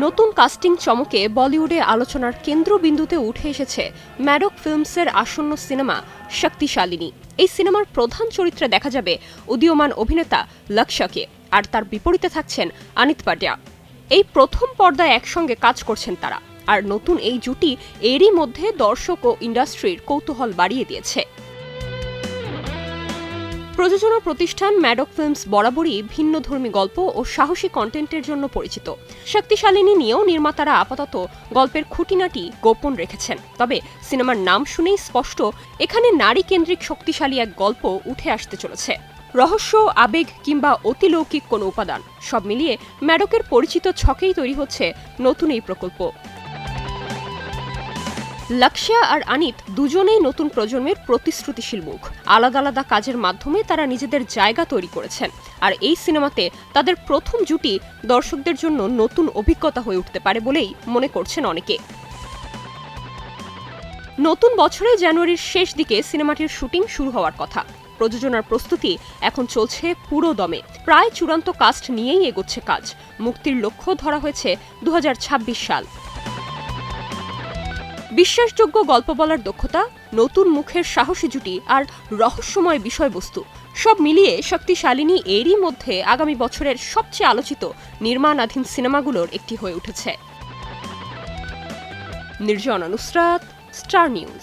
নতুন কাস্টিং চমকে বলিউডে আলোচনার কেন্দ্রবিন্দুতে উঠে এসেছে ম্যাডক ফিল্মসের আসন্ন সিনেমা শক্তিশালিনী। এই সিনেমার প্রধান চরিত্রে দেখা যাবে উদীয়মান অভিনেতা লক্ষ্যকে, আর তার বিপরীতে থাকছেন আনিত পাটিয়া। এই প্রথম পর্দায় একসঙ্গে কাজ করছেন তারা, আর নতুন এই জুটি এরই মধ্যে দর্শক ও ইন্ডাস্ট্রির কৌতূহল বাড়িয়ে দিয়েছে। প্রযোজনা প্রতিষ্ঠান ম্যাডক ফিল্মস বরাবরই ভিন্নধর্মী গল্প ও সাহসী কন্টেন্টের জন্য পরিচিত। শক্তিশালিনী নিয়েও নির্মাতারা আপাতত গল্পের খুঁটিনাটি গোপন রেখেছেন, তবে সিনেমার নাম শুনেই স্পষ্ট এখানে নারী কেন্দ্রিক শক্তিশালী এক গল্প উঠে আসতে চলেছে। রহস্য, আবেগ কিংবা অতিলৌকিক কোনো উপাদান সব মিলিয়ে ম্যাডকের পরিচিত ছকেই তৈরি হচ্ছে নতুন এই প্রকল্প। লক্ষ্য আর আনিত দুজনেই নতুন প্রজন্মের প্রতিশ্রুতিশীল মুখ। আলাদা আলাদা কাজের মাধ্যমে তারা নিজেদের জায়গা তৈরি করেছেন, আর এই সিনেমাতে তাদের প্রথম জুটি দর্শকদের জন্য নতুন অভিজ্ঞতা হয়ে উঠতে পারে বলেই মনে করছেন অনেকে। নতুন বছরে জানুয়ারির শেষ দিকে সিনেমাটির শুটিং শুরু হওয়ার কথা। প্রযোজনার প্রস্তুতি এখন চলছে পুরো দমে। প্রায় চূড়ান্ত কাস্ট নিয়েই এগোচ্ছে কাজ। মুক্তির লক্ষ্য ধরা হয়েছে 2026 সাল। বিশ্বাসযোগ্য গল্প বলার দক্ষতা, নতুন মুখের সাহসী জুটি আর রহস্যময় বিষয়বস্তু সব মিলিয়ে শক্তিশালিনী এরই মধ্যে আগামী বছরের সবচেয়ে আলোচিত নির্মাণাধীন সিনেমাগুলোর একটি হয়ে উঠেছে। Nirjona Nusrat, star news.